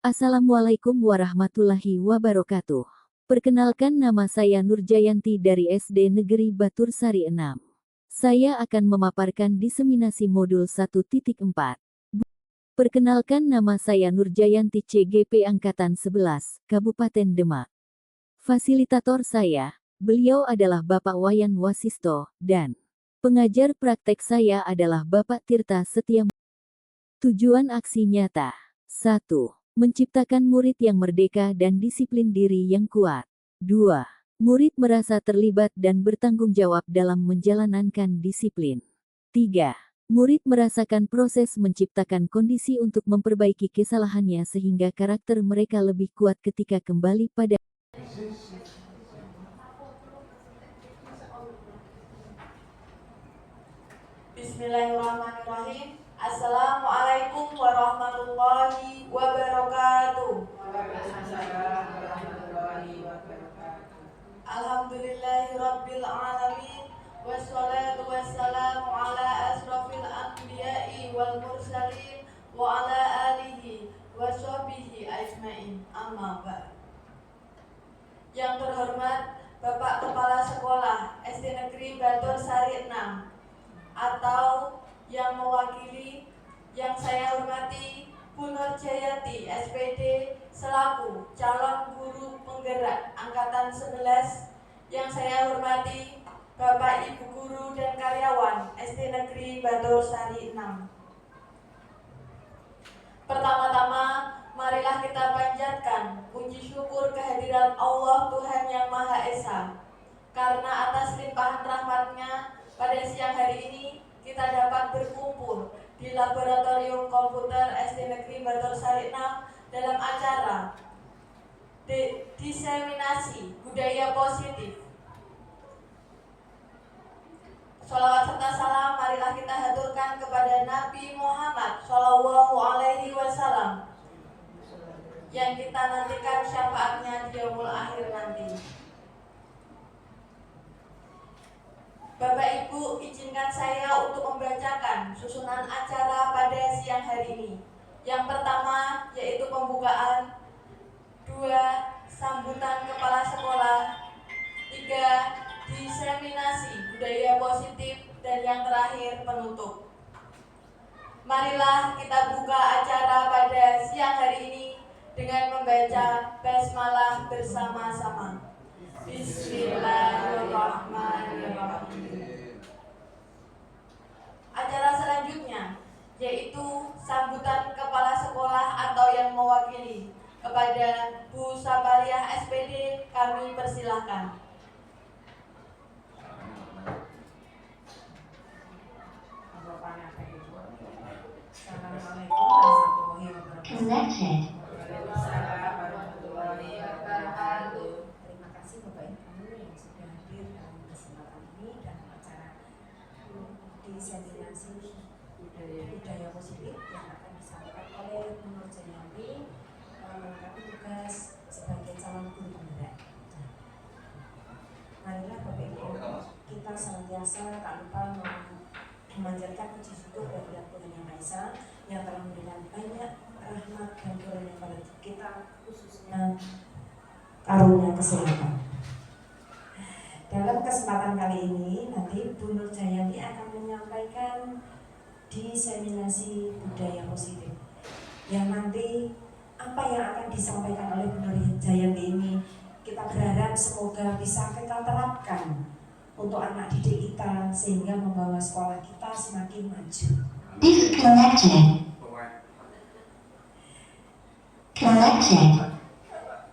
Assalamualaikum warahmatullahi wabarakatuh. Perkenalkan, nama saya Nurjayanti dari SD Negeri Batursari 6. Saya akan memaparkan diseminasi modul 1.4. Perkenalkan, nama saya Nurjayanti CGP Angkatan 11, Kabupaten Demak. Fasilitator saya, beliau adalah Bapak Wayan Wasisto, dan pengajar praktek saya adalah Bapak Tirta Setia. Tujuan aksi nyata. 1. Menciptakan murid yang merdeka dan disiplin diri yang kuat. 2. Murid merasa terlibat dan bertanggung jawab dalam menjalankan disiplin. 3. Murid merasakan proses menciptakan kondisi untuk memperbaiki kesalahannya sehingga karakter mereka lebih kuat ketika kembali pada Bismillahirrahmanirrahim. Assalamualaikum warahmatullahi wabarakatuh. Alhamdulillahirabbil alamin. Wassalatu wassalamu ala asrofil anbiya'i wal mursalin wa ala alihi wa sahbihi ajmain. Amma ba'd. Yang terhormat Bapak Kepala Sekolah SD Negeri Batursari 6 atau yang mewakili yang saya hormati Bu Nurjayanti SPD selaku calon guru penggerak Angkatan 11, yang saya hormati Bapak Ibu guru dan karyawan SD Negeri Batursari 6. Pertama-tama, marilah kita panjatkan puji syukur kehadiran Allah Tuhan Yang Maha Esa, karena atas limpahan rahmat-Nya pada siang hari ini kita dapat berkumpul di Laboratorium Komputer SD Negeri Batursari 6 dalam acara diseminasi budaya positif. Sholawat serta salam marilah kita haturkan kepada Nabi Muhammad SAW yang kita nantikan syafaatnya di yaumul akhir nanti. Bapak Ibu, izinkan saya untuk membacakan susunan acara pada siang hari ini. Yang pertama yaitu pembukaan, 2. Sambutan kepala sekolah, 3. Diseminasi budaya positif, dan yang terakhir penutup. Marilah kita buka acara pada siang hari ini dengan membaca basmalah bersama-sama. Bismillahirrahmanirrahim. Acara selanjutnya yaitu sambutan kepala sekolah atau yang mewakili. Kepada Bu Sapariah SPD kami persilahkan. Assalamualaikum warahmatullahi wabarakatuh. Terima kasih Bapak Ibu yang sudah hadir dalam kesempatan ini dalam acara diseminasi budaya positif yang akan disampaikan oleh Bu Nurjayanti melengkapi tugas sebagai calon guru penggerak. Marilah Bapak Ibu kita senantiasa tak lupa memanjatkan puji syukur kepada Tuhan Yang Maha Esa yang telah memberikan banyak rahmat dan karunia pada kita, khususnya karunia kesehatan. Dalam kesempatan kali ini nanti Bu Nurjayanti akan menyampaikan diseminasi budaya positif, yang nanti apa yang akan disampaikan oleh Bu Nurjayanti ini kita berharap semoga bisa kita terapkan untuk anak didik kita sehingga membawa sekolah kita semakin maju. Connected.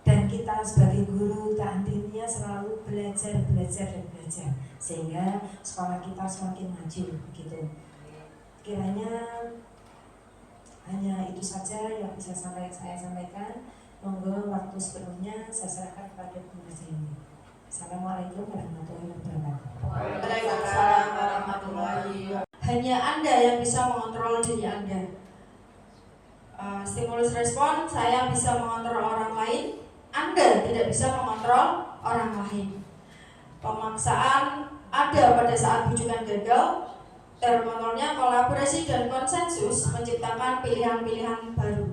Dan kita sebagai guru tak hentinya selalu belajar sehingga sekolah kita semakin maju begitu. Kiranya hanya itu saja yang bisa saya sampaikan. Monggo waktu sepenuhnya saya serahkan kepada Bu Nurjayanti. Assalamualaikum warahmatullahi wabarakatuh. Waalaikumsalam warahmatullahi wabarakatuh. Hanya Anda yang bisa mengontrol diri Anda. Stimulus respon, saya bisa mengontrol orang lain, Anda tidak bisa mengontrol orang lain. Pemaksaan ada pada saat bujukan gagal, termotornya kolaborasi dan konsensus menciptakan pilihan-pilihan baru.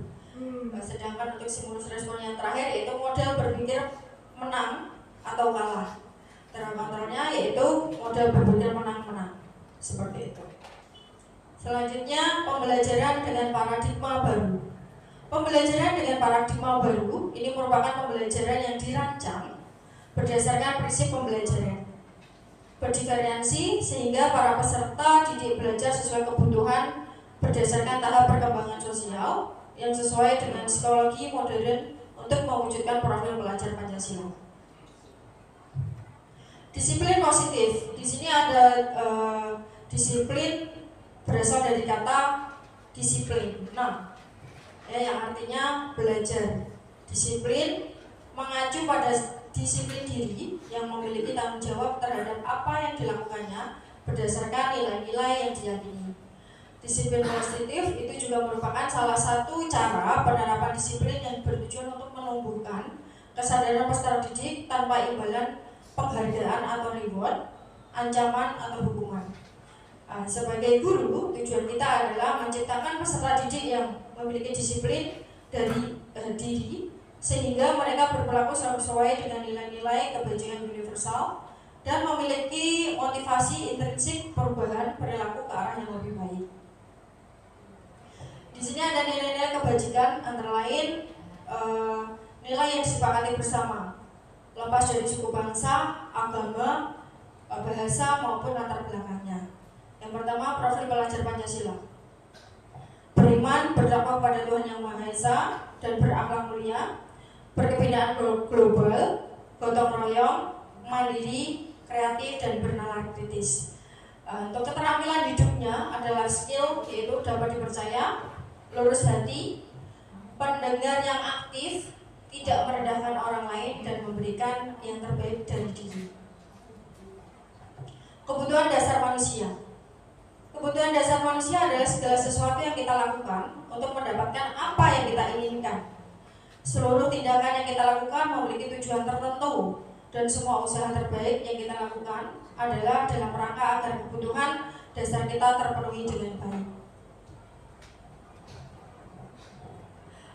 Sedangkan untuk stimulus respon yang terakhir yaitu model berpikir menang atau kalah. Cara kontrolnya yaitu model berpikir menang-menang, seperti itu. Selanjutnya, pembelajaran dengan paradigma baru. Pembelajaran dengan paradigma baru ini merupakan pembelajaran yang dirancang berdasarkan prinsip pembelajaran berdifferensi sehingga para peserta didik belajar sesuai kebutuhan berdasarkan tahap perkembangan sosial yang sesuai dengan psikologi modern untuk mewujudkan profil pelajar Pancasila. Disiplin positif. Di sini ada disiplin berasal dari kata disiplin. Nah, yang artinya belajar. Disiplin mengacu pada disiplin diri yang memiliki tanggung jawab terhadap apa yang dilakukannya berdasarkan nilai-nilai yang diyakini. Disiplin positif itu juga merupakan salah satu cara penerapan disiplin yang bertujuan untuk menumbuhkan kesadaran peserta didik tanpa imbalan penghargaan atau reward, ancaman atau hukuman. Sebagai guru, tujuan kita adalah menciptakan peserta didik yang memiliki disiplin dari diri sehingga mereka berperilaku sesuai dengan nilai-nilai kebajikan universal dan memiliki motivasi intrinsik perubahan perilaku ke arah yang lebih baik. Di sini ada nilai-nilai kebajikan antara lain nilai yang disepakati bersama, lepas dari suku bangsa, agama, bahasa maupun latar belakangnya. Yang pertama, profil pelajar Pancasila. Beriman, bertakwa pada Tuhan Yang Maha Esa dan berakhlak mulia, berkebinaan global, gotong royong, mandiri, kreatif dan bernalar kritis. Untuk keterampilan hidupnya adalah skill yaitu dapat dipercaya, lurus hati, pendengar yang aktif, tidak merendahkan orang lain dan memberikan yang terbaik dari diri. Kebutuhan dasar manusia. Kebutuhan dasar manusia adalah segala sesuatu yang kita lakukan untuk mendapatkan apa yang kita inginkan. Seluruh tindakan yang kita lakukan memiliki tujuan tertentu dan semua usaha terbaik yang kita lakukan adalah dalam rangka agar kebutuhan dasar kita terpenuhi dengan baik.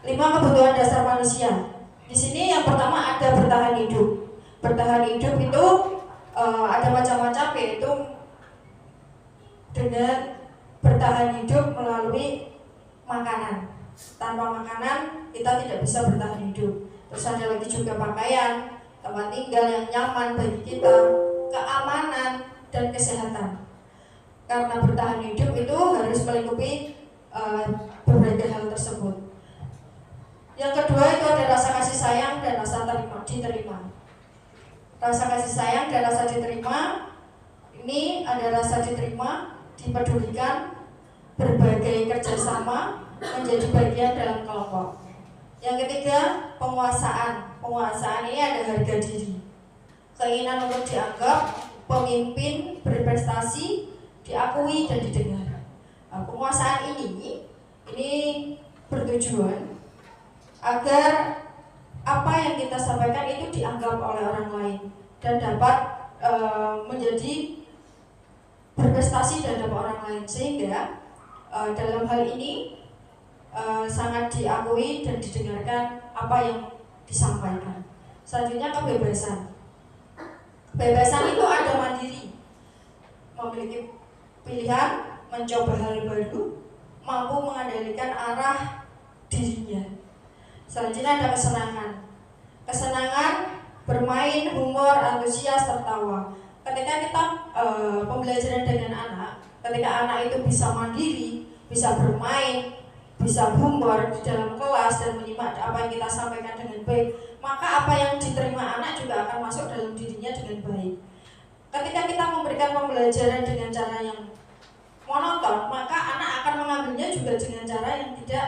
5 kebutuhan dasar manusia. Di sini yang pertama ada bertahan hidup. Bertahan hidup itu ada macam-macam, yaitu dengan bertahan hidup melalui makanan. Tanpa makanan kita tidak bisa bertahan hidup. Terus ada lagi juga pakaian, tempat tinggal yang nyaman bagi kita, keamanan dan kesehatan. Karena bertahan hidup itu harus melingkupi berbagai hal tersebut. Yang kedua itu ada rasa kasih sayang dan rasa diterima. Rasa kasih sayang dan rasa diterima, ini ada rasa diterima, dipedulikan, berbagai kerjasama, menjadi bagian dalam kelompok. Yang ketiga, penguasaan. Penguasaan ini ada harga diri, keinginan untuk dianggap pemimpin, berprestasi, diakui dan didengar. Penguasaan ini bertujuan agar apa yang kita sampaikan itu dianggap oleh orang lain dan dapat menjadi berprestasi terhadap orang lain, sehingga dalam hal ini sangat diakui dan didengarkan apa yang disampaikan. Selanjutnya kebebasan. Kebebasan itu ada mandiri, memiliki pilihan, mencoba hal baru, mampu mengendalikan arah dirinya. Selanjutnya ada kesenangan. Kesenangan, bermain, humor, antusias, tertawa. Ketika kita pembelajaran dengan anak, ketika anak itu bisa mandiri, bisa bermain, bisa humor di dalam kelas dan menyimak apa yang kita sampaikan dengan baik, maka apa yang diterima anak juga akan masuk dalam dirinya dengan baik. Ketika kita memberikan pembelajaran dengan cara yang monoton, maka anak akan mengambilnya juga dengan cara yang tidak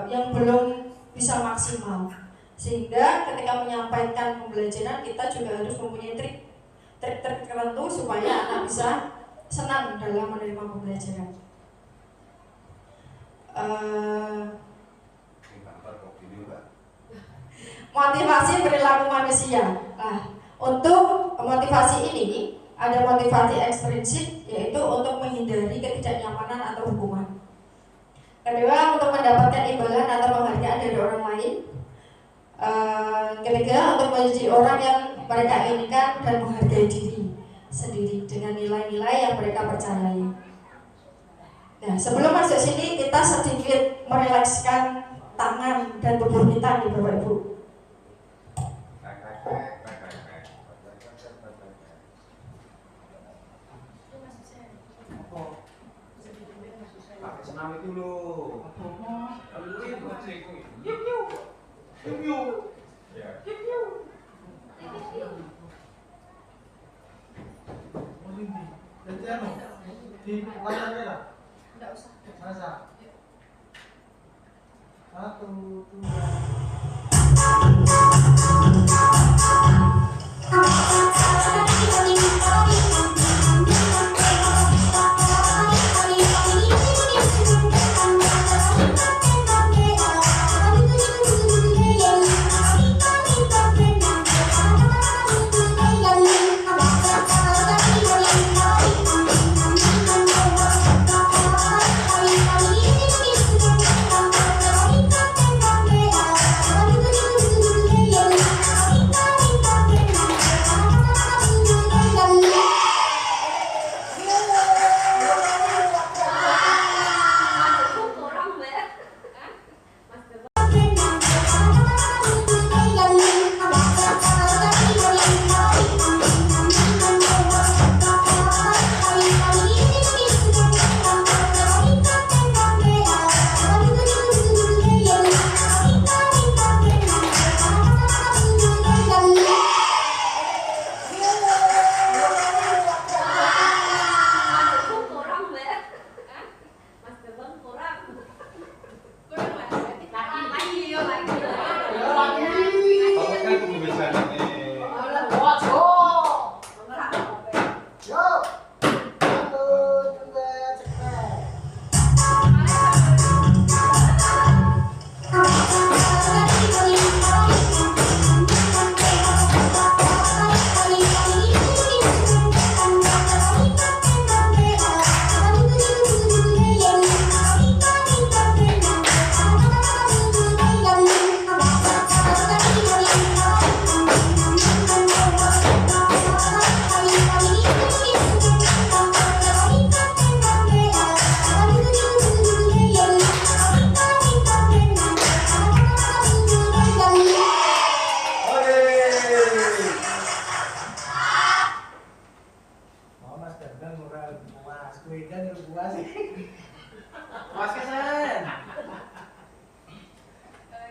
yang belum bisa maksimal. Sehingga ketika menyampaikan pembelajaran, kita juga harus mempunyai trik tertentu supaya anak bisa senang dalam menerima pembelajaran. Motivasi perilaku manusia. Nah, untuk motivasi ini ada motivasi ekstrinsik, yaitu untuk menghindari ketidaknyamanan atau hukuman. Kedua, untuk mendapatkan imbalan atau penghargaan dari orang lain. Ketiga, untuk menjadi orang yang mereka inginkan dan menghargai diri sendiri dengan nilai-nilai yang mereka percayai. Nah, sebelum masuk sini kita sedikit merelakskan tangan dan tubuh kita nih Bapak Ibu. Senam itu loh. Di warna merah. Enggak usah. Masa? Satu, dua.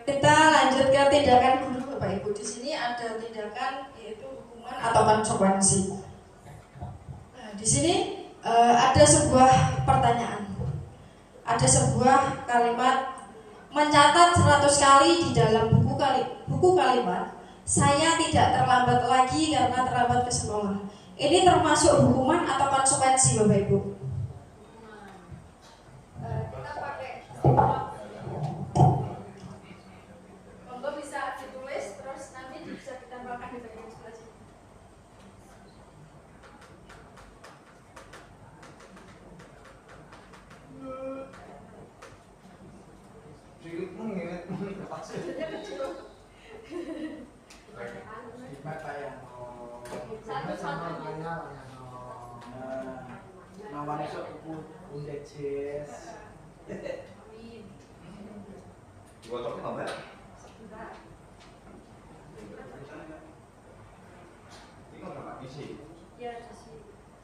Kita lanjut ke tindakan guru Bapak Ibu. Di sini ada tindakan yaitu hukuman atau konsekuensi. Nah, di sini ada sebuah pertanyaan. Ada sebuah kalimat mencatat 100 kali di dalam buku kalimat. Saya tidak terlambat lagi karena terlambat ke sekolah. Ini termasuk hukuman atau konsekuensi Bapak Ibu? Kita pakai monggo bisa ditulis terus nanti bisa ditambahkan di bagian sebelah sini.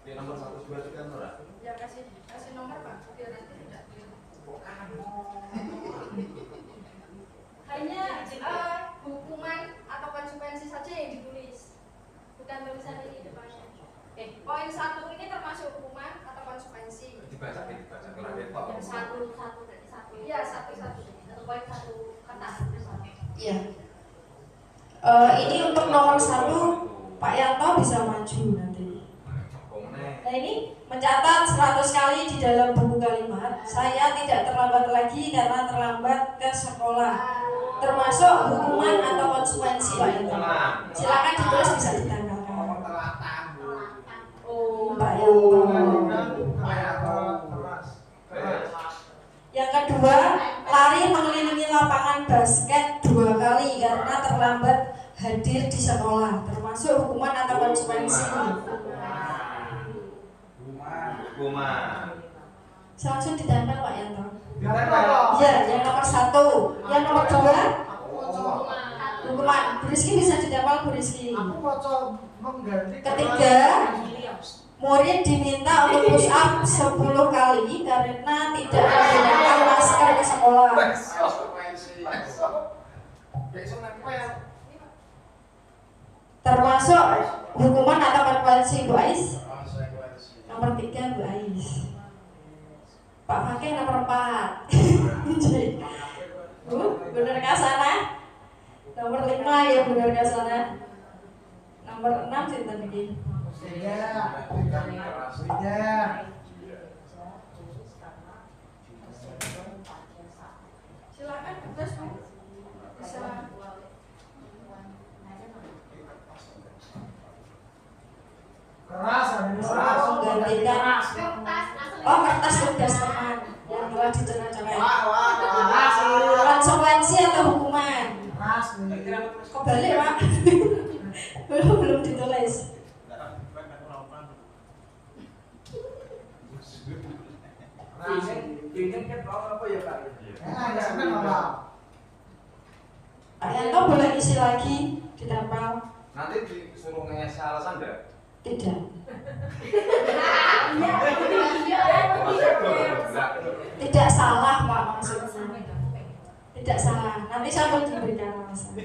Di nomor 1 2 sekian Nora. Ya kasih nomor Pak biar nanti tidak hanya hukuman atau konsekuensi saja yang ditulis, bukan tulisan ini depannya. Poin 1 ini termasuk hukuman atau konsekuensi. Dibaca kalau laptop. Yang satu berarti satu. Iya, satu. Satu poin satu kertas. Iya. Ini untuk nomor 1 Pak Yanto bisa maju nanti. Nah ini mencatat 100 kali di dalam buku kalimat. Saya tidak terlambat lagi karena terlambat ke sekolah. Termasuk hukuman atau konsekuensi Pak Yanto. Silakan ditulis bisa ditanggalkan. Oh Pak Yanto. Yang kedua basket 2 kali karena terlambat hadir di sekolah, termasuk hukuman atau konsekuensi. Hukuman. Langsung ditempel Pak Yanto. Ditempel. Iya, yang nomor 1. Yang nomor 2 hukuman. Bu Rizky bisa ditempel Bu Rizky. Aku mau mengganti. Ketiga, murid diminta untuk push up 10 kali karena tidak menggunakan masker di sekolah. Termasuk hukuman atau konsekuensi Bu Ais? Nomor 3 Bu Ais. Pak Fakih nomor 4. Bu, bener ke sana? Nomor 5 ya bener ke sana. Nomor 6 sinten iki? Silakan tugas Bu. Bisa Keras, menggantikan kertas tugas teman yang telah diceritakan. Konsekuensi atau hukuman? Kebalik Pak. belum ditulis. Pak Yanto boleh isi lagi ditempel. Nanti disuruh ngasih alasan enggak? Tidak. Tidak salah Pak maksudnya. Tidak salah. Nanti saya akan diberikan alasan.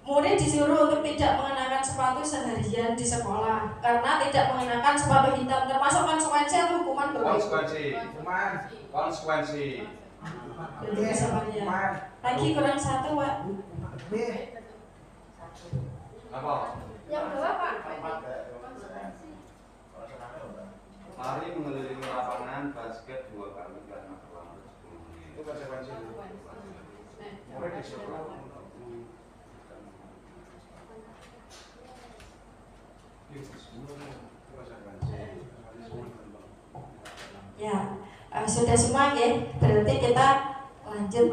Murid disuruh untuk tidak mengenakan sepatu seharian di sekolah karena tidak mengenakan sepatu hitam, termasuk konsekuensi atau hukuman Konsekuensi. Lagi kurang 1 Pak. Apa? Yang berapa Pak? Lari mengelilingi lapangan basket 2 kali karena terlambat 10 menit. Itu konsekuensi. Murid disuruh. Ya, sudah semua ya. Berarti kita lanjut.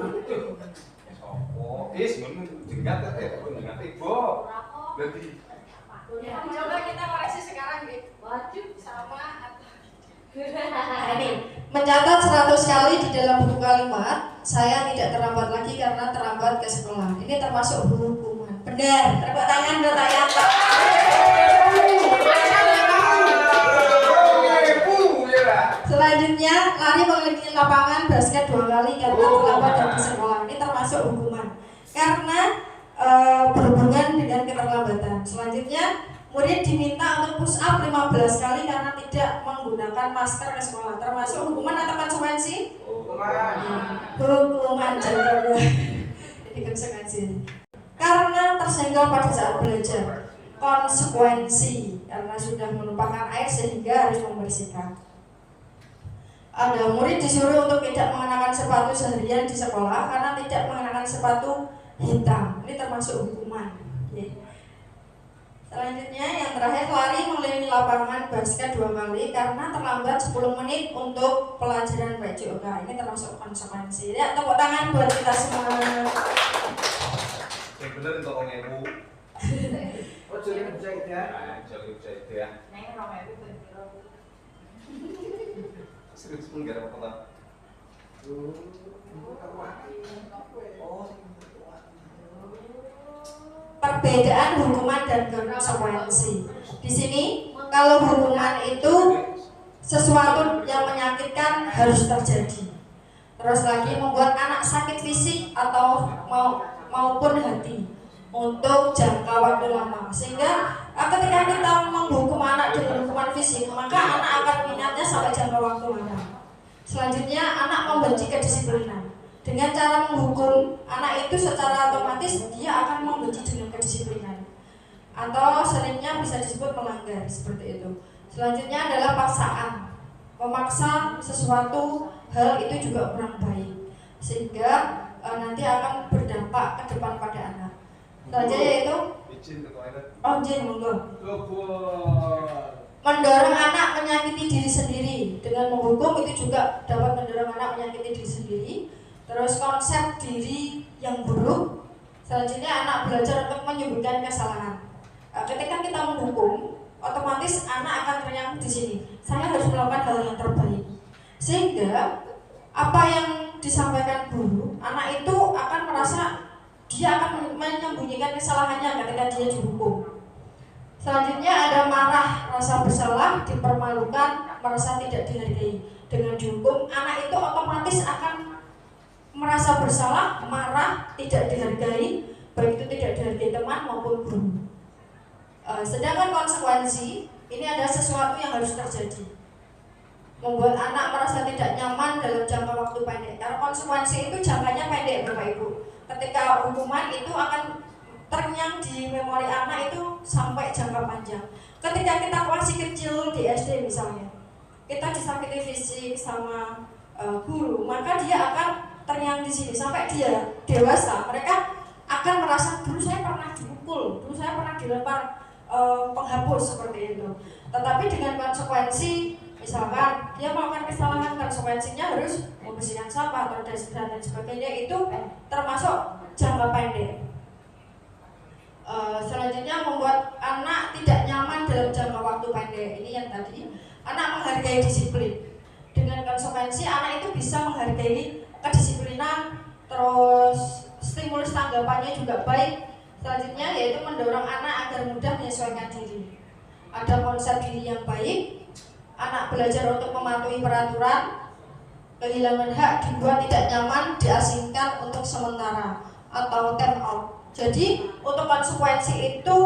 Coba kita koreksi sekarang nih. Wajib sama atau Nah, ini mencatat 100 kali di dalam buku kalimat. Saya tidak terlambat lagi karena terlambat ke sekolah. Ini termasuk hukuman. Benar. Tepuk tangan buat Pak Yanto. Selanjutnya lari mengelilingi lapangan basket 2 kali karena terlambat dari sekolah. Ini termasuk hukuman karena berhubungan dengan keterlambatan. Selanjutnya murid diminta untuk push up 15 kali karena tidak menggunakan masker ke sekolah. Termasuk hukuman atau konsekuensi? Hukuman jaga. Ini konsekuensi. Karena tersenggol pada saat belajar. Konsekuensi karena sudah menumpahkan air sehingga harus membersihkan. Ada murid disuruh untuk tidak mengenakan sepatu seharian di sekolah karena tidak mengenakan sepatu hitam. Ini termasuk hukuman. Oke. Selanjutnya yang terakhir, lari mengelilingi lapangan basket 2 kali karena terlambat 10 menit untuk pelajaran PJOK. Ini termasuk konsekuensi. Ya, tepuk tangan buat kita semua. Yang bener untuk orang ibu. Oh, jadi bisa ya. Jadi bisa ya. Serius pun gak ada apa-apa. Perbedaan hukuman dan konsekuensi. Di sini kalau hukuman itu sesuatu yang menyakitkan harus terjadi. Terus lagi membuat anak sakit fisik atau maupun hati untuk jangka waktu lama. Sehingga ketika kita menghukum anak dengan hukuman fisik, maka anak akan minatnya sampai jangka waktu lama. Selanjutnya anak membenci kedisiplinan. Dengan cara menghukum anak itu secara otomatis dia akan membenci dengan kedisiplinan. Atau seringnya bisa disebut melanggar seperti itu. Selanjutnya adalah paksaan. Memaksa sesuatu hal itu juga kurang baik. Sehingga nanti akan berdampak ke depan pada anak. Selanjutnya yaitu izin ke toilet. oh izin monggo. mendorong anak menyakiti diri sendiri. Dengan menghukum itu juga dapat mendorong anak menyakiti diri sendiri. Terus konsep diri yang buruk. Selanjutnya anak belajar untuk menyembuhkan kesalahan. Ketika kita menghukum, otomatis anak akan ternyang di sini. Saya harus melakukan hal yang terbaik. Sehingga apa yang disampaikan guru, anak itu akan merasa dia akan menyembunyikan kesalahannya ketika dia dihukum. Selanjutnya ada marah, rasa bersalah, dipermalukan, merasa tidak dihargai. Dengan dihukum, anak itu otomatis akan merasa bersalah, marah, tidak dihargai, baik itu tidak dihargai teman maupun guru. Sedangkan konsekuensi, ini ada sesuatu yang harus terjadi, membuat anak merasa tidak nyaman dalam jangka waktu pendek. Karena konsekuensi itu jangkanya pendek, Bapak Ibu. Ketika hukuman itu akan ternyang di memori anak itu sampai jangka panjang. Ketika kita masih kecil di SD misalnya, kita disakiti fisik sama guru, maka dia akan ternyang di sini sampai dia dewasa. Mereka akan merasa dulu saya pernah dipukul, dulu saya pernah dilempar penghapus seperti itu. Tetapi dengan konsekuensi, misalkan dia melakukan kesalahan, konsekuensinya harus membersihkan sampah atau dan sebagainya, itu termasuk jangka pendek. Selanjutnya membuat anak tidak nyaman dalam jangka waktu pendek. Ini yang tadi, anak menghargai disiplin. Dengan konsekuensi anak itu bisa menghargai kedisiplinan, terus stimulus tanggapannya juga baik. Selanjutnya yaitu mendorong anak agar mudah menyesuaikan diri. Ada konsep diri yang baik, anak belajar untuk mematuhi peraturan, kehilangan hak, dibuat tidak nyaman, diasingkan untuk sementara atau time out. Jadi untuk konsekuensi itu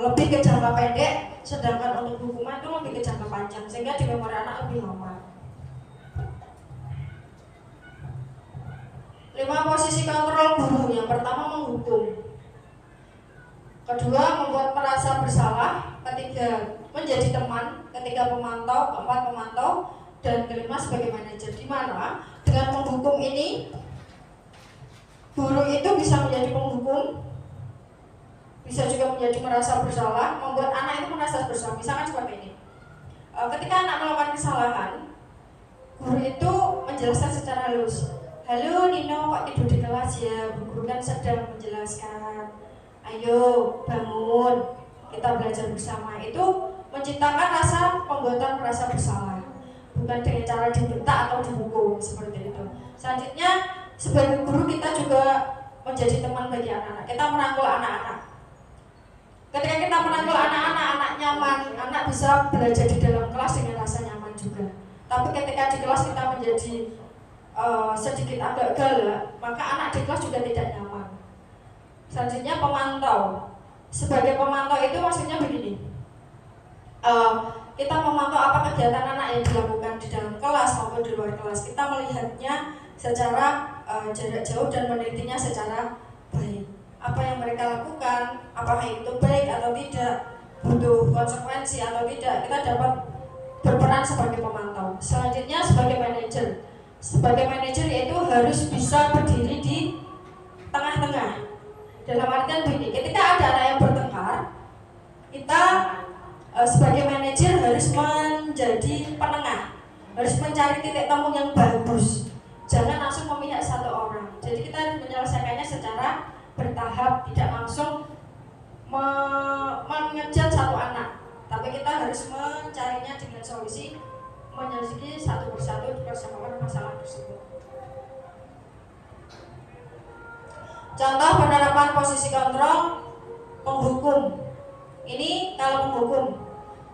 lebih ke jangka pendek, sedangkan untuk hukuman itu lebih ke jangka panjang, sehingga di memori anak lebih lama. 5 posisi kontrol guru. Yang pertama menghukum, kedua membuat merasa bersalah, ketiga menjadi teman, ketiga pemantau, keempat pemantau, dan kelima sebagai manajer. Di mana dengan menghukum ini guru itu bisa menjadi penghukum, bisa juga menjadi merasa bersalah, membuat anak itu merasa bersalah. Misalkan seperti ini, ketika anak melakukan kesalahan, guru itu menjelaskan secara halus, halo Nino, kok tidur di kelas ya, guru kan sedang menjelaskan, ayo bangun, kita belajar bersama. Itu menciptakan rasa pembuatan merasa bersalah, bukan dengan cara dibentak atau dihukum seperti itu. Selanjutnya sebagai guru kita juga menjadi teman bagi anak-anak. Kita merangkul anak-anak. Ketika kita merangkul anak-anak, anak nyaman, anak bisa belajar di dalam kelas dengan rasa nyaman juga. Tapi ketika di kelas kita menjadi sedikit agak galak, maka anak di kelas juga tidak nyaman. Selanjutnya pemantau. Sebagai pemantau itu maksudnya begini, kita memantau apa kegiatan anak yang dilakukan di dalam kelas maupun di luar kelas. Kita melihatnya secara jarak jauh dan menelitinya secara baik. Apa yang mereka lakukan, apakah itu baik atau tidak, butuh konsekuensi atau tidak, kita dapat berperan sebagai pemantau. Selanjutnya sebagai manajer. Sebagai manajer yaitu harus bisa berdiri di tengah-tengah. Dalam artian begini, ketika ada anak yang bertengkar, kita sebagai manajer harus menjadi penengah, harus mencari titik temu yang bagus. Jangan langsung memihak satu orang. Jadi kita harus menyelesaikannya secara bertahap, tidak langsung mengejar satu anak, tapi kita harus mencarinya dengan solusi, menyelesaikan satu persatu persoalan masalah tersebut. Contoh penerapan posisi kontrol penghukum. Ini kalau menghukum,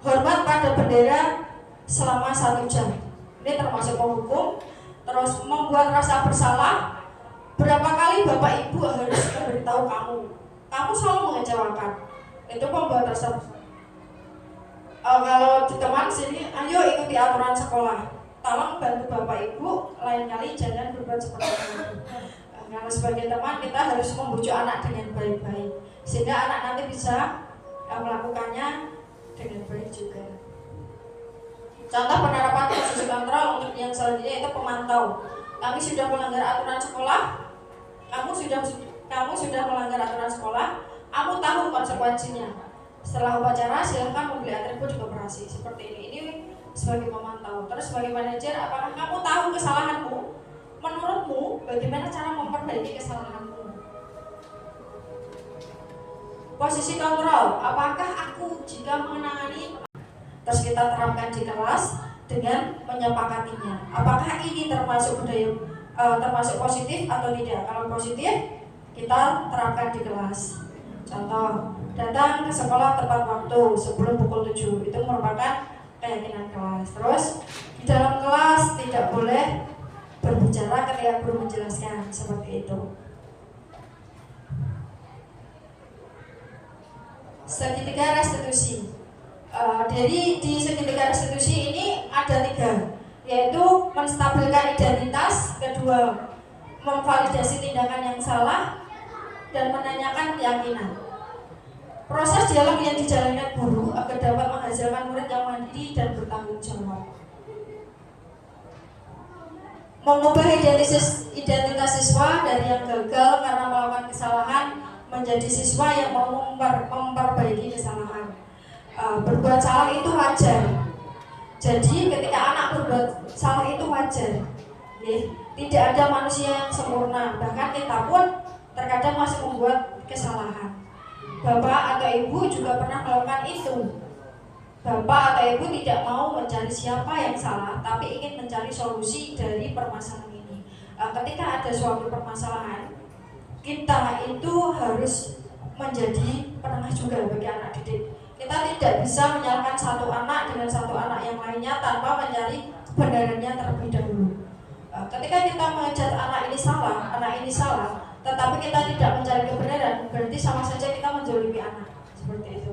hormat pada bendera selama 1 jam. Ini termasuk penghukum. Terus membuat rasa bersalah. Berapa kali bapak ibu harus memberitahu kamu selalu mengecewakan. Itu membuat rasa bersalah. Kalau di teman sini, ayo ikuti aturan sekolah. Tolong bantu bapak ibu, lain kali jangan berbuat seperti itu. Kalau sebagai teman kita harus membujuk anak dengan baik-baik, sehingga anak nanti bisa melakukannya dengan baik juga. Contoh penerapan posisi kontrol untuk yang selanjutnya itu pemantau. Kami sudah melanggar aturan sekolah, kamu sudah melanggar aturan sekolah, kamu tahu konsekuensinya. Setelah upacara silahkan membeli atribut di koperasi seperti ini. Ini sebagai pemantau. Terus sebagai manajer, apakah kamu tahu kesalahanmu? Menurutmu bagaimana cara memperbaiki kesalahanmu? Posisi kontrol, apakah aku jika mengenali? Terus kita terapkan di kelas dengan menyepakatinya. Apakah ini termasuk budaya termasuk positif atau tidak? Kalau positif, kita terapkan di kelas. Contoh, datang ke sekolah tepat waktu sebelum pukul 7. Itu merupakan keyakinan kelas. Terus di dalam kelas tidak boleh berbicara ketika guru menjelaskan, seperti itu. Segitiga restitusi. Jadi di segitiga restitusi ini ada 3, yaitu menstabilkan identitas, kedua memvalidasi tindakan yang salah, dan menanyakan keyakinan. Proses dialog yang dijalankan guru agar dapat menghasilkan murid yang mandiri dan bertanggung jawab. Mengubah identitas siswa dari yang gagal karena melakukan kesalahan menjadi siswa yang mau memperbaiki kesalahan. Berbuat salah itu wajar. Jadi ketika anak berbuat salah itu wajar. Tidak ada manusia yang sempurna. Bahkan kita pun terkadang masih membuat kesalahan. Bapak atau ibu juga pernah melakukan itu. Bapak atau ibu tidak mau mencari siapa yang salah, tapi ingin mencari solusi dari permasalahan ini. Ketika ada suatu permasalahan, kita itu harus menjadi penengah juga bagi anak didik. Kita tidak bisa menyalahkan satu anak dengan satu anak yang lainnya tanpa mencari kebenarannya terlebih dahulu. Ketika kita mengejar anak ini salah, tetapi kita tidak mencari kebenaran, berarti sama saja kita menzalimi anak. Seperti itu.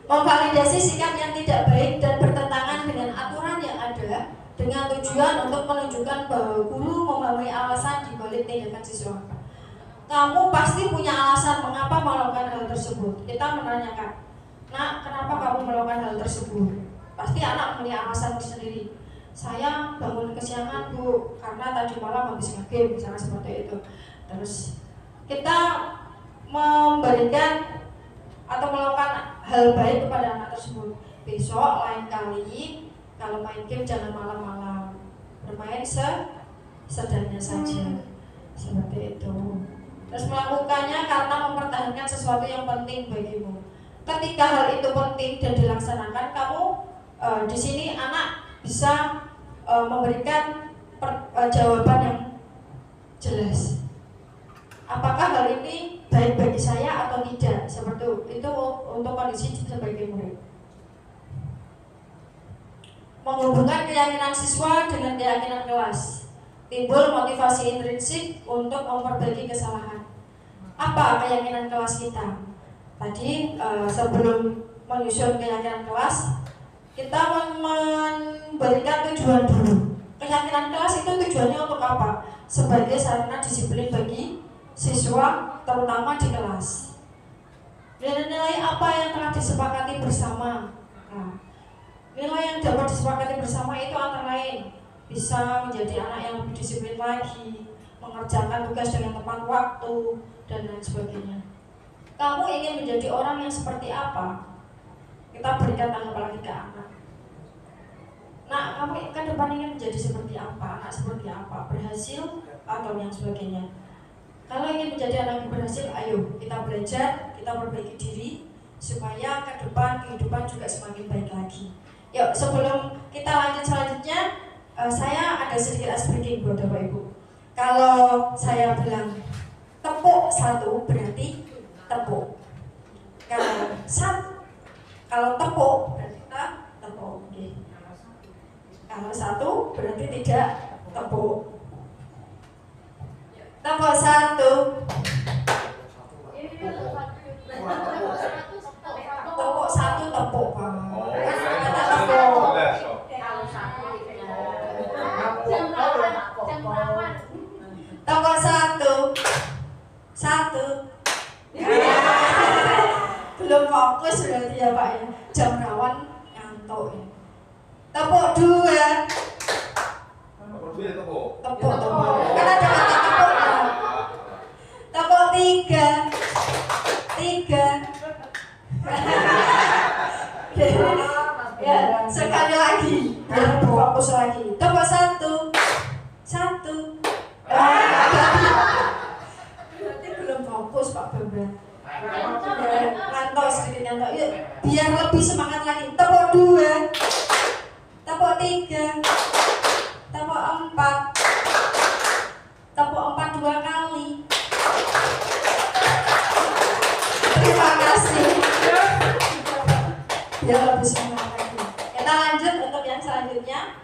Memvalidasi sikap yang tidak baik dan bertentangan dengan aturan yang ada dengan tujuan untuk menunjukkan bahwa guru memenuhi alasan di balik tindakan siswa. Kamu pasti punya alasan mengapa melakukan hal tersebut. Kita menanyakan, "Nak, kenapa kamu melakukan hal tersebut?" Pasti anak punya alasan tersendiri. "Saya bangun kesiangan, Bu, karena tadi malam habis nge-game," misalnya seperti itu. Terus kita memberikan atau melakukan hal baik kepada anak tersebut. Besok lain kali kalau main game jangan malam-malam, bermain sesedangnya saja, seperti itu. Terus melakukannya karena mempertahankan sesuatu yang penting bagimu. Ketika hal itu penting dan dilaksanakan, kamu di sini anak bisa memberikan jawaban yang jelas. Apakah hal ini baik bagi saya atau tidak? Seperti itu untuk kondisi sebagai murid. Menghubungkan keyakinan siswa dengan keyakinan kelas. Timbul motivasi intrinsik untuk memperbaiki kesalahan. Apa keyakinan kelas kita? Tadi sebelum menyusun keyakinan kelas, kita memberikan tujuan dulu. Keyakinan kelas itu tujuannya untuk apa? Sebagai sarana disiplin bagi siswa, terutama di kelas. Nilai-nilai apa yang telah disepakati bersama? Nah, nilai yang dapat disepakati bersama itu antara lain bisa menjadi anak yang lebih disiplin lagi, mengerjakan tugas dengan tepat waktu, dan lain sebagainya. Kamu ingin menjadi orang yang seperti apa? Kita berikan tanggapan lagi ke anak. Nah, kamu ke depan ingin menjadi seperti apa? Anak seperti apa? Berhasil atau yang sebagainya? Kalau ingin menjadi anak yang berhasil, ayo kita belajar, kita perbaiki diri supaya ke depan kehidupan juga semakin baik lagi. Yuk, sebelum kita lanjut selanjutnya, saya ada sedikit ice breaking buat Bapak Ibu. Kalau saya bilang tepuk satu berarti tepuk. Kalau tepuk berarti kita tepuk. Okay. Kalau satu berarti tidak tepuk. Tepuk satu. Tepuk satu tepuk. Kata tepuk. Tepuk satu. Belum fokus berarti ya Pak ya. Jam rawan ngantuk ya. Tepuk dua. Tepuk. Kan ada kata tepuk ya. 1. Berarti belum fokus Pak Bambang. Ngantuk sedikit ngantuk. Yuk, biar lebih semangat lagi. Tepuk 2, tepuk 3, tepuk 4, tepuk 4 2 kali. Terima kasih. Biar lebih semangat lagi. Kita lanjut untuk yang selanjutnya.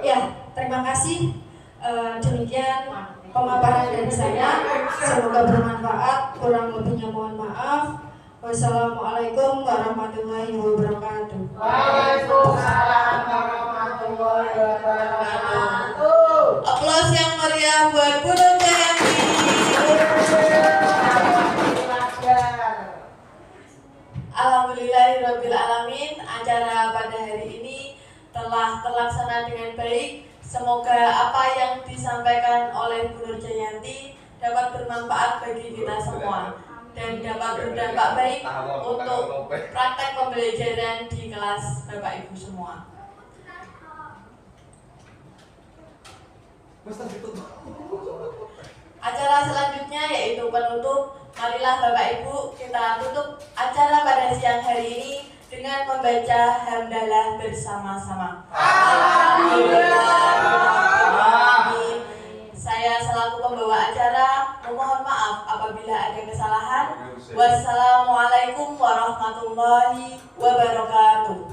Ya, terima kasih. Demikian pemaparan dari saya. Semoga bermanfaat. Kurang lebihnya mohon maaf. Wassalamualaikum warahmatullahi wabarakatuh. Waalaikumsalam warahmatullahi wabarakatuh. Aplaus yang meriah buat Bu Nur Jayanti. Alhamdulillahirrabbilalamin. Acara pada hari ini telah terlaksana dengan baik. Semoga apa yang disampaikan oleh Bu Nur Jayanti dapat bermanfaat bagi kita semua dan dapat berdampak baik untuk praktek pembelajaran di kelas Bapak Ibu semua. Acara selanjutnya yaitu penutup. Marilah Bapak Ibu kita tutup acara pada siang hari ini dengan membaca hamdalah bersama-sama. Alhamdulillah. Saya selaku pembawa acara memohon maaf apabila ada kesalahan. Wassalamualaikum warahmatullahi wabarakatuh.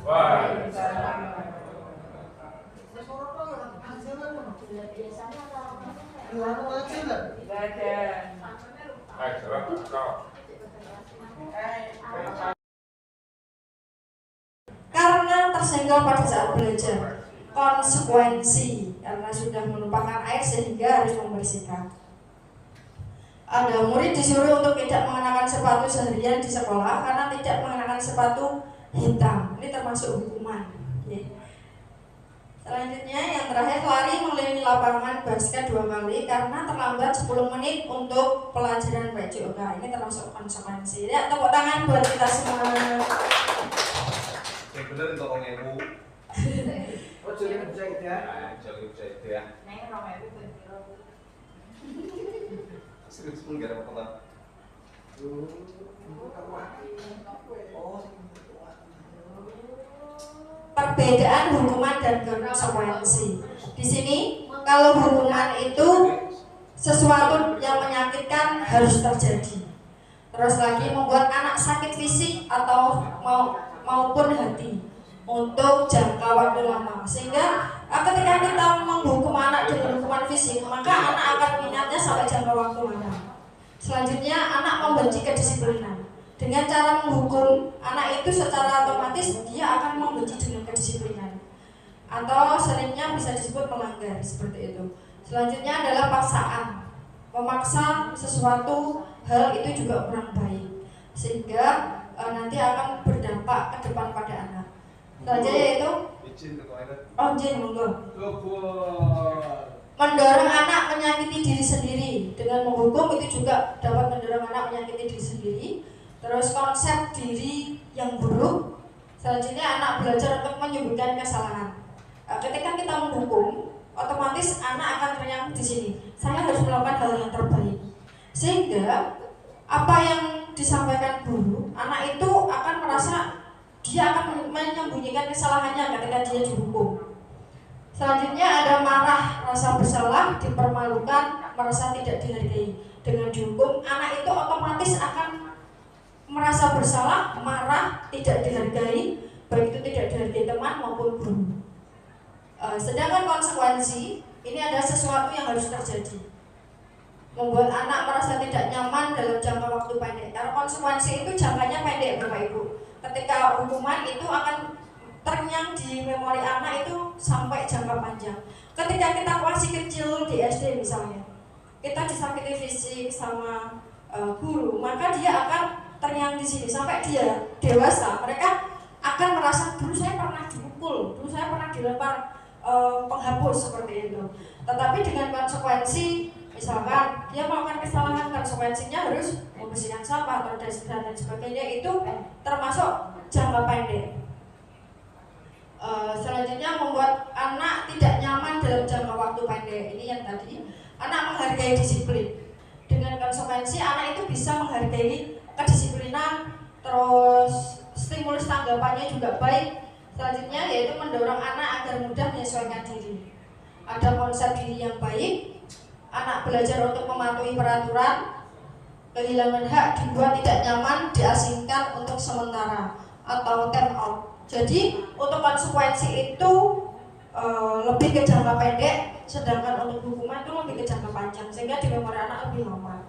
Karena tersenggol pada saat belajar, konsekuensi karena sudah menumpahkan air sehingga harus membersihkan. Ada murid disuruh untuk tidak mengenakan sepatu seharian di sekolah karena tidak mengenakan sepatu hitam. Ini termasuk hukuman. Selanjutnya yang terakhir, lari mengelilingi lapangan basket 2 kali karena terlambat 10 menit untuk pelajaran PJOK. Ini termasuk konsekuensi. Ya, tepuk tangan buat kita semua. Yang bener untuk orang ibu. Oh, jadi menjahit ya. Jadi bisa itu ya. Serius pun gak ada apa-apa. Perbedaan hukuman dan konsekuensi. Di sini kalau hukuman itu sesuatu yang menyakitkan harus terjadi. Terus lagi membuat anak sakit fisik atau maupun hati untuk jangka waktu lama. Sehingga ketika kita menghukum anak dengan hukuman fisik, maka anak akan minatnya sampai jangka waktu lama. Selanjutnya anak membenci kedisiplinan. Dengan cara menghukum anak itu secara otomatis dia akan membenci dengan kedisiplinan. Atau seringnya bisa disebut melanggar seperti itu. Selanjutnya adalah paksaan. Memaksa sesuatu hal itu juga kurang baik. Sehingga nanti akan berdampak ke depan pada anak. Selanjutnya yaitu izin monggo. Mendorong anak menyakiti diri sendiri. Dengan menghukum itu juga dapat mendorong anak menyakiti diri sendiri. Terus konsep diri yang buruk. Selanjutnya anak belajar untuk menyembuhkan kesalahan. Ketika kita menghukum, otomatis anak akan ternyang di sini. Saya harus melakukan hal yang terbaik. Sehingga apa yang disampaikan guru, anak itu akan merasa dia akan menyembunyikan kesalahannya ketika dia dihukum. Selanjutnya ada marah, rasa bersalah, dipermalukan, merasa tidak dihargai. Dengan dihukum, anak itu otomatis akan merasa bersalah, marah, tidak dihargai, baik itu tidak dihargai teman maupun guru. Sedangkan konsekuensi ini ada sesuatu yang harus terjadi, membuat anak merasa tidak nyaman dalam jangka waktu pendek. Karena konsekuensi itu jangkanya pendek, Bapak Ibu. Ketika hukuman itu akan ternyang di memori anak itu sampai jangka panjang. Ketika kita masih kecil di SD misalnya, kita disakiti fisik sama guru, maka dia akan ternyang di sini sampai dia dewasa. Mereka akan merasa dulu saya pernah dipukul, dulu saya pernah dilempar penghapus seperti itu. Tetapi dengan konsekuensi, misalkan dia melakukan kesalahan, konsekuensinya harus membersihkan sampah atau dan sebagainya, itu termasuk jangka pendek. Selanjutnya membuat anak tidak nyaman dalam jangka waktu pendek. Ini yang tadi, anak menghargai disiplin. Dengan konsekuensi anak itu bisa menghargai kedisiplinan, terus stimulus tanggapannya juga baik. Selanjutnya yaitu mendorong anak agar mudah menyesuaikan diri. Ada konsep diri yang baik, anak belajar untuk mematuhi peraturan, kehilangan hak dibuat tidak nyaman, diasingkan untuk sementara atau time out. Jadi untuk konsekuensi itu lebih ke jangka pendek, sedangkan untuk hukuman itu lebih ke jangka panjang, sehingga di memori anak lebih lama.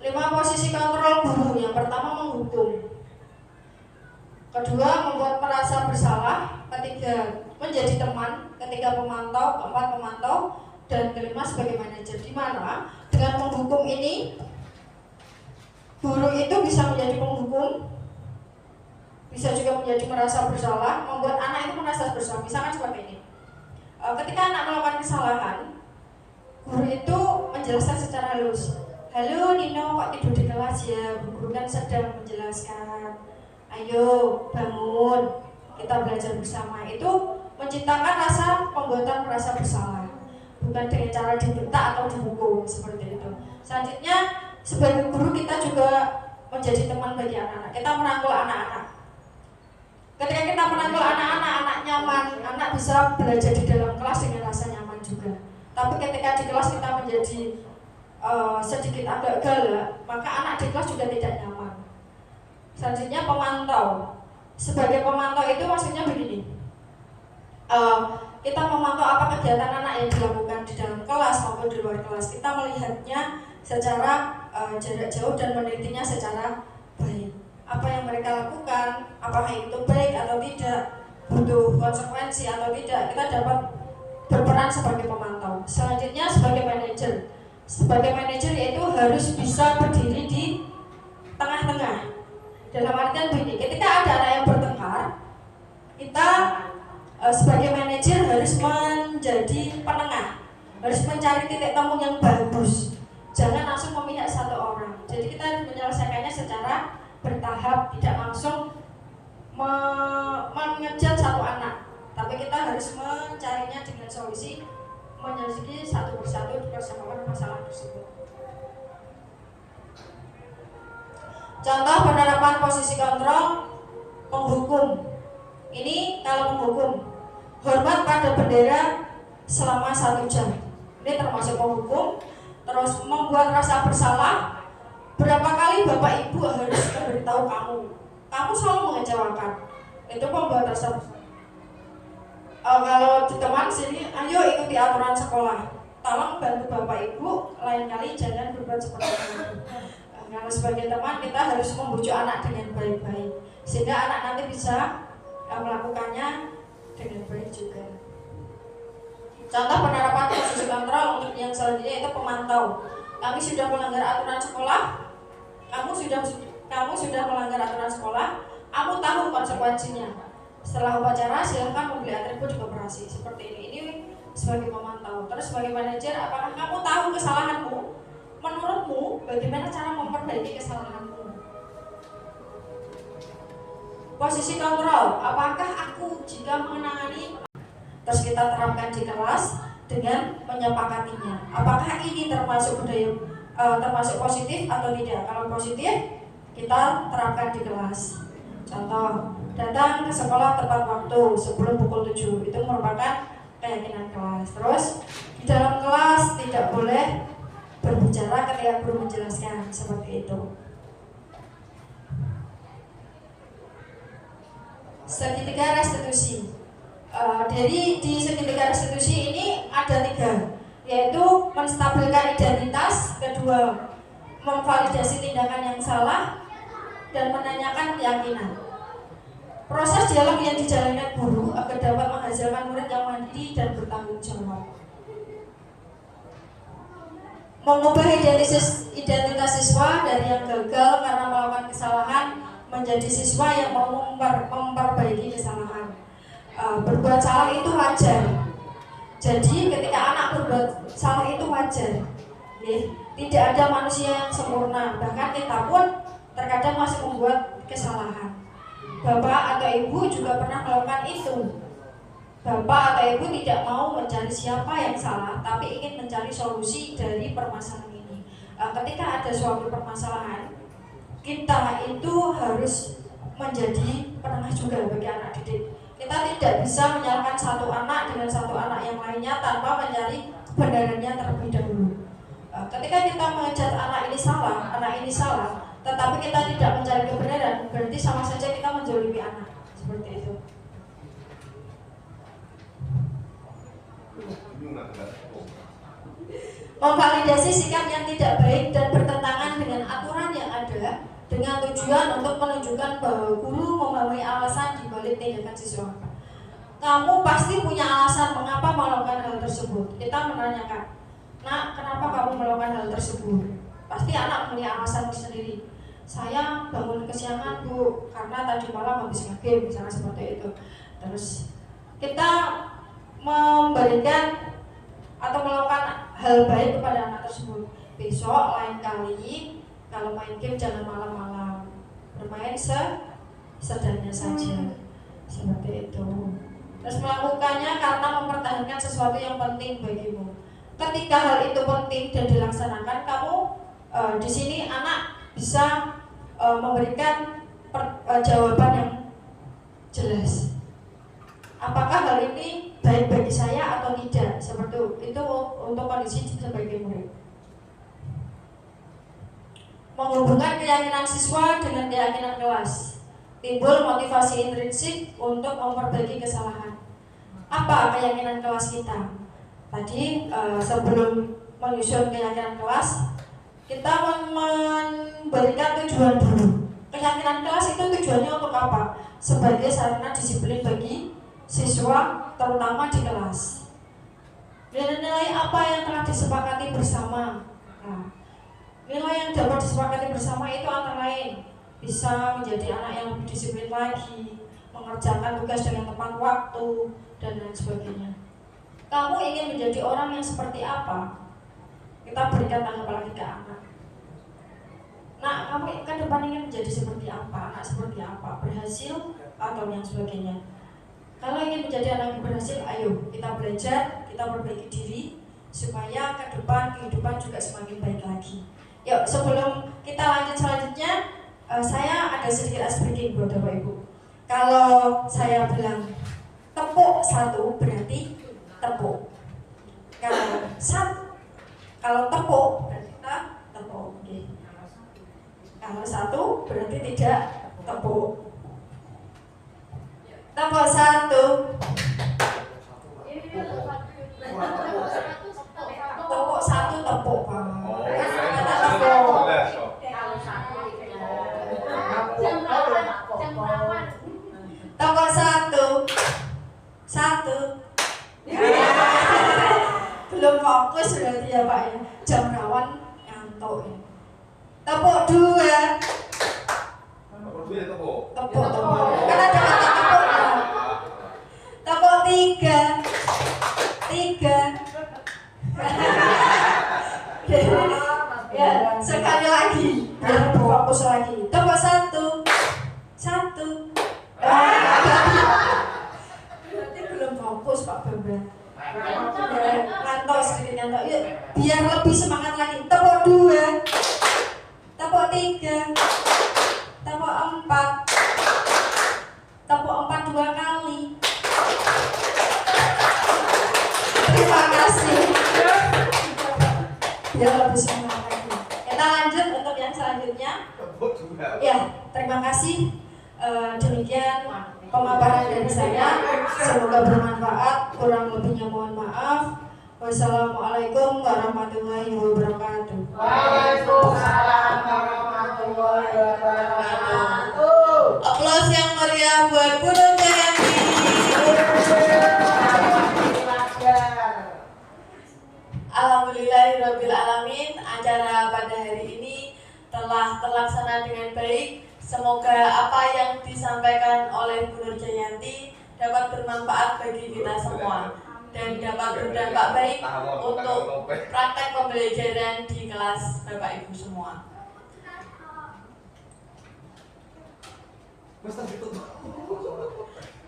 5 posisi kontrol guru. Yang pertama menghukum, kedua membuat merasa bersalah, ketiga menjadi teman, ketiga pemantau, keempat pemantau, dan kelima sebagai manajer. Di mana dengan menghukum ini guru itu bisa menjadi penghukum, bisa juga menjadi merasa bersalah, membuat anak itu merasa bersalah. Misalkan seperti ini, ketika anak melakukan kesalahan, guru itu menjelaskan secara halus, halo Nino, kok tidur di kelas ya, Bu guru kan sedang menjelaskan, ayo bangun, kita belajar bersama. Itu menciptakan rasa pembuatan merasa bersalah, bukan dengan cara dibentak atau dihukum seperti itu. Selanjutnya sebagai guru kita juga menjadi teman bagi anak-anak. Kita merangkul anak-anak. Ketika kita merangkul anak-anak, anak nyaman, anak bisa belajar di dalam kelas dengan rasa nyaman juga. Tapi ketika di kelas kita menjadi sedikit agak galak, maka anak di kelas juga tidak nyaman. Selanjutnya pemantau. Sebagai pemantau itu maksudnya begini, kita memantau apa kegiatan anak yang dilakukan di dalam kelas maupun di luar kelas. Kita melihatnya secara jarak jauh dan menelitinya secara baik. Apa yang mereka lakukan, apakah itu baik atau tidak, butuh konsekuensi atau tidak, kita dapat berperan sebagai pemantau. Selanjutnya sebagai manajer. Sebagai manajer yaitu harus bisa berdiri di tengah-tengah. Dalam artian begini, ketika ada anak yang bertengkar, kita sebagai manajer harus menjadi penengah, harus mencari titik temu yang bagus. Jangan langsung memihak satu orang. Jadi kita harus menyelesaikannya secara bertahap, tidak langsung mengejar satu anak, tapi kita harus mencarinya dengan solusi, menyelesaikan satu persatu persoalan masalah tersebut. Contoh penerapan posisi kontrol penghukum. Ini kalau menghukum, hormat pada bendera selama 1 jam. Ini termasuk penghukum. Terus membuat rasa bersalah. Berapa kali bapak ibu harus memberitahu kamu? Kamu selalu mengecewakan. Itu membuat rasa bersalah. Kalau di teman sini, ayo ikuti aturan sekolah. Tolong bantu bapak ibu, lain kali jangan berbuat seperti itu. Kalau sebagai teman kita harus membujuk anak dengan baik-baik, sehingga anak nanti bisa melakukannya dengan baik juga. Contoh penerapan posisi kontrol untuk yang selanjutnya itu pemantau. Kami sudah melanggar aturan sekolah, kamu sudah melanggar aturan sekolah, kamu tahu konsekuensinya. Setelah upacara silahkan membeli atribut di koperasi seperti ini. Ini sebagai pemantau. Terus sebagai manajer, apakah kamu tahu kesalahanmu? Menurutmu bagaimana cara memperbaiki kesalahanmu? Posisi kontrol, apakah aku jika menangani, terus kita terapkan di kelas dengan menyepakatinya. Apakah ini termasuk budaya termasuk positif atau tidak? Kalau positif, kita terapkan di kelas. Contoh, datang ke sekolah tepat waktu sebelum pukul 7, itu merupakan keyakinan kelas. Terus di dalam kelas tidak boleh berbicara ketika guru menjelaskan, seperti itu. Segitiga restitusi. Jadi di segitiga restitusi ini ada 3, yaitu menstabilkan identitas, kedua memvalidasi tindakan yang salah, dan menanyakan keyakinan. Proses dialog yang dijalankan guru agar dapat menghasilkan murid yang mandiri dan bertanggung jawab. Mengubah identitas siswa dari yang gagal karena melakukan kesalahan menjadi siswa yang mau memperbaiki kesalahan. Berbuat salah itu wajar. Jadi ketika anak berbuat salah itu wajar. Tidak ada manusia yang sempurna. Bahkan kita pun terkadang masih membuat kesalahan. Bapak atau ibu juga pernah melakukan itu. Bapak atau ibu tidak mau mencari siapa yang salah, tapi ingin mencari solusi dari permasalahan ini. Ketika ada suatu permasalahan, kita itu harus menjadi penengah juga bagi anak didik. Kita tidak bisa menyalahkan satu anak dengan satu anak yang lainnya tanpa mencari kebenarannya terlebih dahulu. Ketika kita mengejar anak ini salah, tetapi kita tidak mencari kebenaran, berarti sama saja kita menzalimi anak. Seperti itu. Memvalidasi sikap yang tidak baik dan bertentangan dengan aturan yang ada dengan tujuan untuk menunjukkan bahwa guru memahami alasan di balik tindakan siswa. Kamu pasti punya alasan mengapa melakukan hal tersebut. Kita menanyakan, "Nak, kenapa kamu melakukan hal tersebut?" Pasti anak punya alasan tersendiri. "Saya bangun kesiangan, Bu, karena tadi malam habis nge-game," misalnya seperti itu. Terus kita memberikan atau melakukan hal baik kepada anak tersebut. Besok lain kali kalau main game jangan malam-malam, bermain seadanya saja, seperti itu. Terus melakukannya karena mempertahankan sesuatu yang penting bagimu. Ketika hal itu penting dan dilaksanakan, kamu di sini anak bisa memberikan jawaban yang jelas. Apakah hal ini baik bagi saya atau tidak? Seperti itu untuk kondisi sebagai murid. Menghubungkan keyakinan siswa dengan keyakinan kelas. Timbul motivasi intrinsik untuk memperbaiki kesalahan. Apa keyakinan kelas kita? Tadi sebelum menyusun keyakinan kelas, kita memberikan tujuan dulu. Keyakinan kelas itu tujuannya untuk apa? Sebagai sarana disiplin bagi siswa, terutama di kelas. Nilai-nilai apa yang telah disepakati bersama? Nah, nilai yang dapat disepakati bersama itu antara lain bisa menjadi anak yang lebih disiplin lagi, mengerjakan tugas dengan tepat waktu, dan lain sebagainya. Kamu ingin menjadi orang yang seperti apa? Kita berikan tanggapan lagi ke anak. Nah, kamu ke depan ingin menjadi seperti apa? Anak seperti apa? Berhasil atau yang sebagainya? Kalau ingin menjadi anak yang berhasil, ayo kita belajar, kita perbaiki diri supaya ke depan kehidupan juga semakin baik lagi. Yuk, sebelum kita lanjut selanjutnya, saya ada sedikit ice breaking buat Bapak Ibu. Kalau saya bilang tepuk satu berarti tepuk. Kalau tepuk berarti kita tepuk. Okay. Kalau satu berarti tidak tepuk. Tepuk satu. Tepuk satu tepuk Pak. Tepuk satu. Belum fokus berarti ya Pak ya. Jam rawan ngantuk ya. Tepuk dua. Tepuk. Kan ada kata tepuk ya. Tepuk tiga. Ya, sekali lagi biar fokus lagi. Tepuk satu. Berarti belum fokus Pak Bambang. Ngantuk sedikit ngantuk. Yuk, biar lebih semangat lagi. Tepuk dua. Tepuk tiga. Tepuk empat. Tepuk empat 2 kali. Terima kasih. Biar lebih semangat lagi. Kita lanjut untuk yang selanjutnya. Ya, terima kasih. Demikian pemaparan dari saya. Semoga bermanfaat. Kurang lebihnya mohon maaf. Wassalamualaikum warahmatullahi wabarakatuh. Waalaikumsalam warahmatullahi wabarakatuh. Aplaus yang meriah buat Bu Nur Jayanti. Alhamdulillahirrabbilalamin. Acara pada hari ini telah terlaksana dengan baik. Semoga apa yang disampaikan oleh Bu Nur Jayanti dapat bermanfaat bagi kita semua dan dapat berdampak baik untuk praktek pembelajaran di kelas Bapak Ibu semua.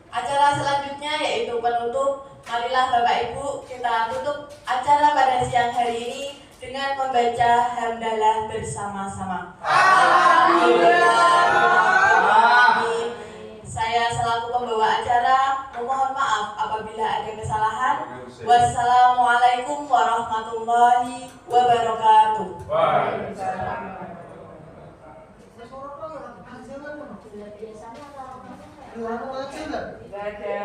Acara selanjutnya yaitu penutup. Marilah Bapak Ibu kita tutup acara pada siang hari ini dengan membaca hamdalah bersama-sama. Alhamdulillah. Saya selaku pembawa acara memohon maaf apabila ada kesalahan. Wassalamualaikum warahmatullahi wabarakatuh. Tidak ada.